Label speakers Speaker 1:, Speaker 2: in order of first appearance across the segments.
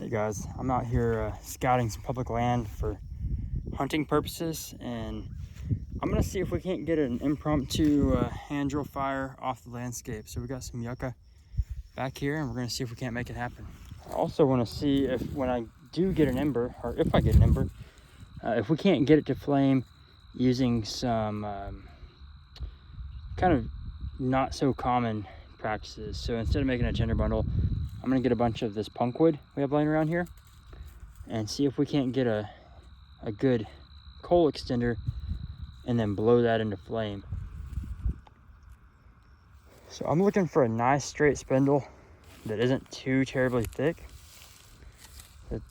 Speaker 1: Hey guys, I'm out here scouting some public land for hunting purposes, and I'm gonna see if we can't get an impromptu hand drill fire off the landscape. So we got some yucca back here, and we're gonna see if we can't make it happen. I also want to see if when I do get an ember, or if I get an ember, if we can't get it to flame using some kind of not so common practices. So instead of making a tinder bundle, I'm gonna get a bunch of this punk wood we have laying around here and see if we can't get a good coal extender and then blow that into flame. So I'm looking for a nice straight spindle that isn't too terribly thick, that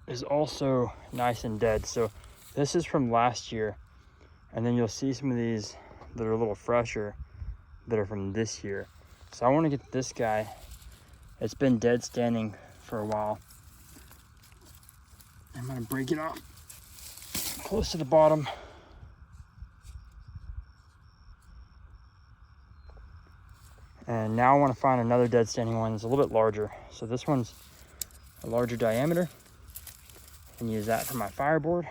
Speaker 1: is also nice and dead. So this is from last year, and then you'll see some of these that are a little fresher that are from this year. So I want to get this guy. It's been dead standing for a while. I'm gonna break it off close to the bottom. And now I want to find another dead standing one that's a little bit larger. So this one's a larger diameter. I can use that for my fireboard.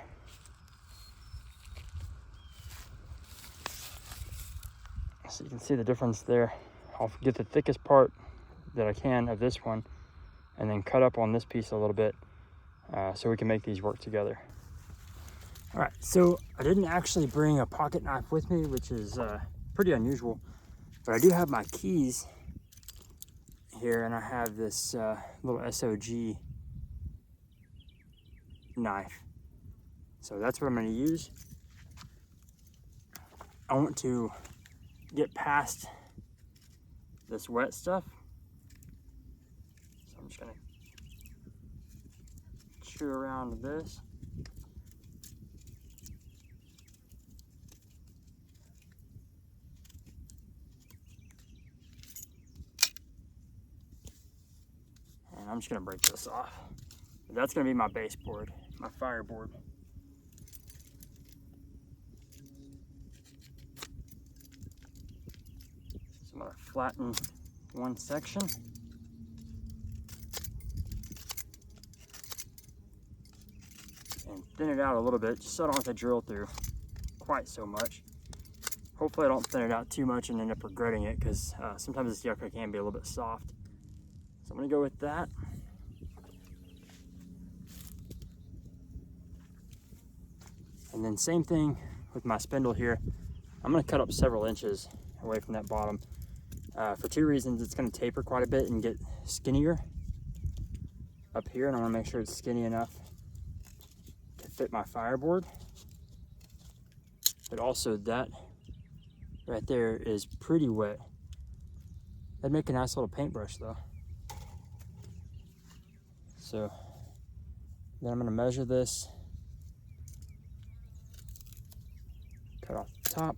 Speaker 1: So you can see the difference there. I'll get the thickest part that I can of this one and then cut up on this piece a little bit so we can make these work together. All right, so I didn't actually bring a pocket knife with me, which is pretty unusual, but I do have my keys here, and I have this little SOG knife. So that's what I'm gonna use. I want to get past this wet stuff. So I'm just gonna chew around this. And I'm just gonna break this off. That's gonna be my baseboard, my fireboard. So I'm gonna flatten one section. And thin it out a little bit, just so I don't have to drill through quite so much. Hopefully I don't thin it out too much and end up regretting it, because sometimes this yucca can be a little bit soft. So I'm gonna go with that. And then same thing with my spindle here. I'm gonna cut up several inches away from that bottom. For two reasons. It's gonna taper quite a bit and get skinnier up here, and I wanna make sure it's skinny enough to fit my fireboard. But also that right there is pretty wet. That'd make a nice little paintbrush though. So then I'm gonna measure this, cut off the top,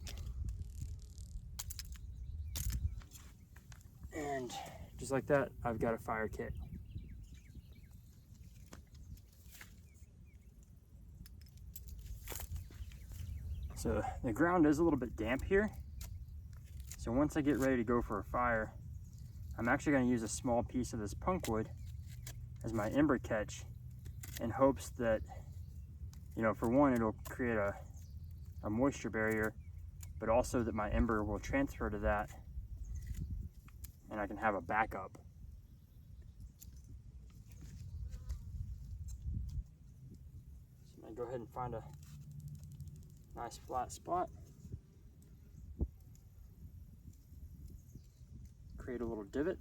Speaker 1: and just like that, I've got a fire kit. So the ground is a little bit damp here. So once I get ready to go for a fire, I'm actually gonna use a small piece of this punk wood as my ember catch, in hopes that, you know, for one, it'll create a moisture barrier, but also that my ember will transfer to that and I can have a backup. So I'm gonna go ahead and find a nice flat spot. Create a little divot.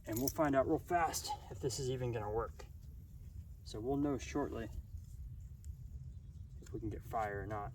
Speaker 1: And we'll find out real fast if this is even gonna work. So we'll know shortly if we can get fire or not.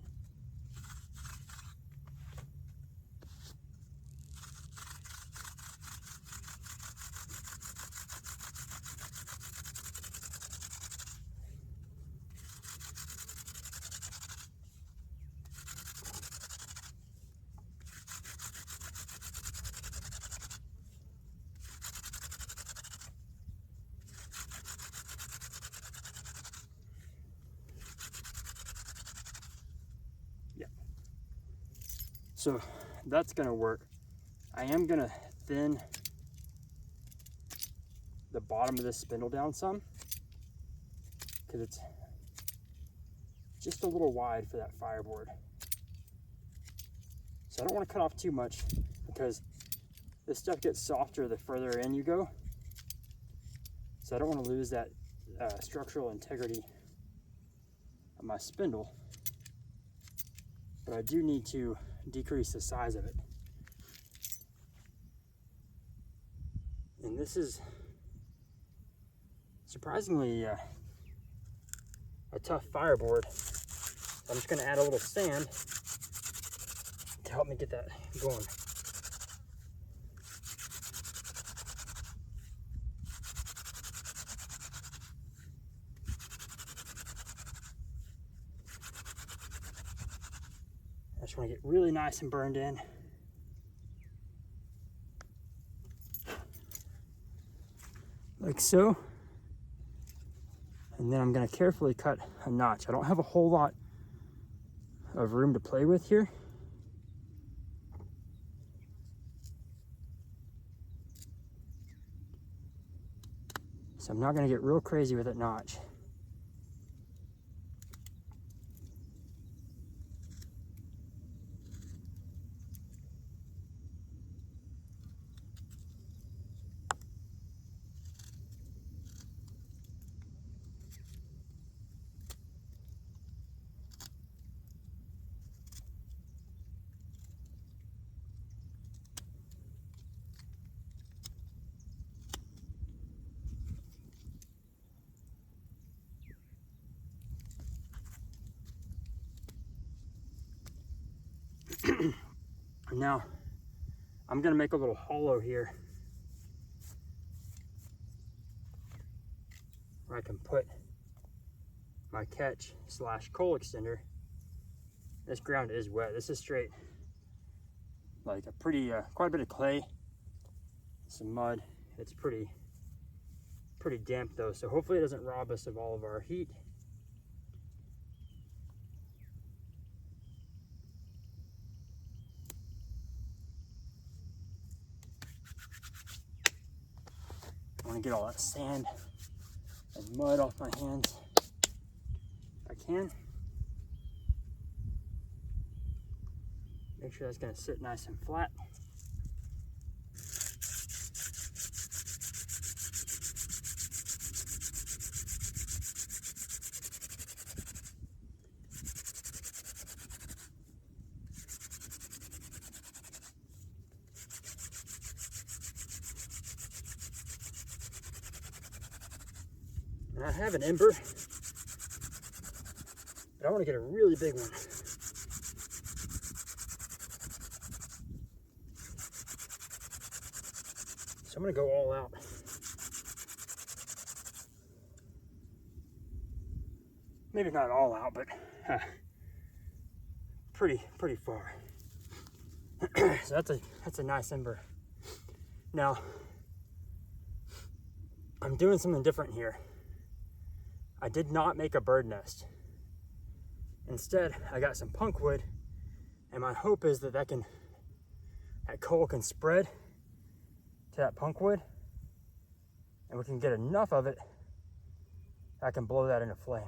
Speaker 1: So that's gonna work. I am gonna thin the bottom of this spindle down some because it's just a little wide for that fireboard. So I don't want to cut off too much because this stuff gets softer the further in you go. So I don't want to lose that structural integrity of my spindle, but I do need to decrease the size of it. And this is surprisingly a tough fireboard. So I'm just going to add a little sand to help me get that going. I just want to get really nice and burned in. Like so. And then I'm going to carefully cut a notch. I don't have a whole lot of room to play with here. So I'm not going to get real crazy with that notch. Now, I'm going to make a little hollow here where I can put my catch / coal extender. This ground is wet. This is straight, like a pretty, quite a bit of clay, some mud. It's pretty damp though, so hopefully it doesn't rob us of all of our heat. I want to get all that sand and mud off my hands if I can. Make sure that's going to sit nice and flat. And I have an ember, but I want to get a really big one. So I'm going to go all out. Maybe not all out, but pretty far. So that's a nice ember. Now, I'm doing something different here. I did not make a bird nest. Instead, I got some punk wood, and my hope is that that coal can spread to that punk wood, and we can get enough of it that I can blow that into flame.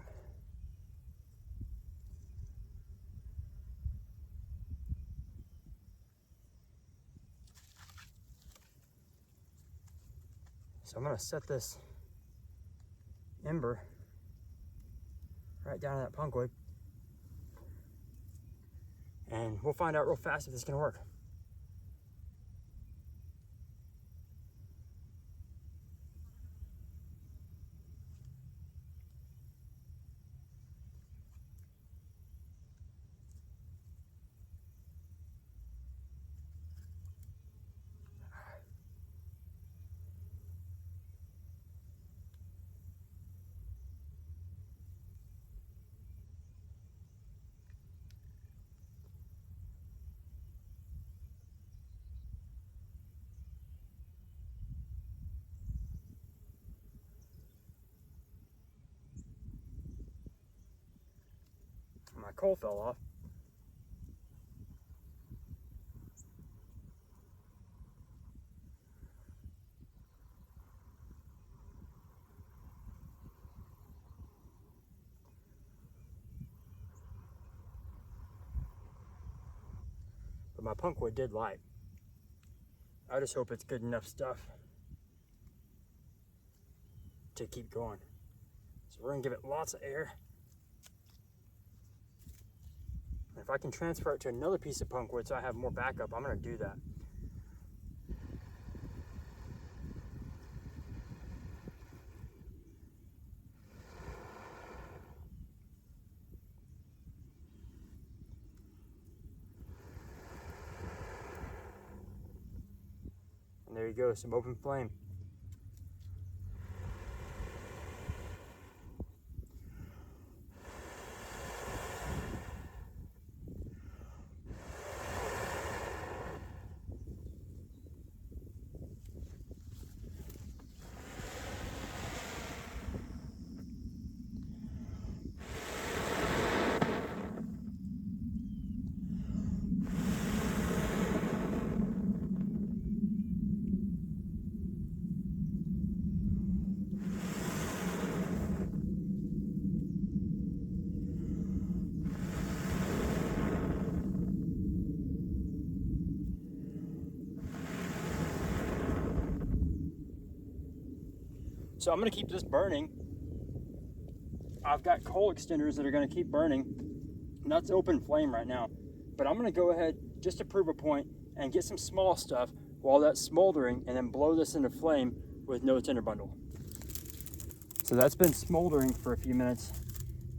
Speaker 1: So I'm gonna set this ember right down in that punk wood, and we'll find out real fast if this is gonna work. My coal fell off. my punkwood did light. I just hope it's good enough stuff to keep going. So we're gonna give it lots of air. And if I can transfer it to another piece of punkwood so I have more backup, I'm gonna do that. And there you go, some open flame. So I'm gonna keep this burning. I've got coal extenders that are gonna keep burning. And that's open flame right now. But I'm gonna go ahead, just to prove a point, and get some small stuff while that's smoldering, and then blow this into flame with no tinder bundle. So that's been smoldering for a few minutes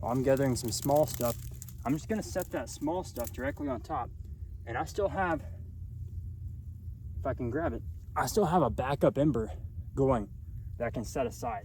Speaker 1: while I'm gathering some small stuff. I'm just gonna set that small stuff directly on top. And I still have, if I can grab it, I still have a backup ember going that I can set aside.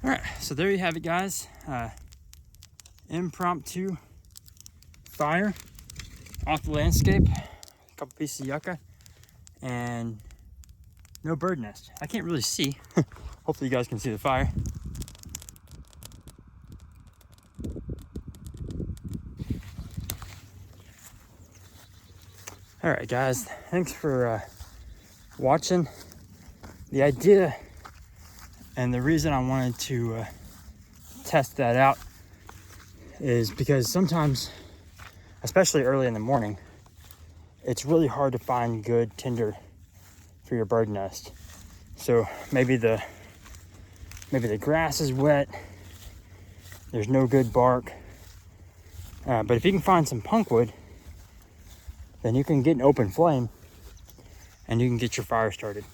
Speaker 1: All right, so there you have it, guys. Impromptu fire off the landscape, a couple pieces of yucca, and no bird nest. I can't really see. Hopefully you guys can see the fire. All right, guys, thanks for watching. The idea and the reason I wanted to test that out is because sometimes, especially early in the morning, it's really hard to find good tinder for your bird nest. So maybe the grass is wet, there's no good bark, but if you can find some punkwood, then you can get an open flame and you can get your fire started.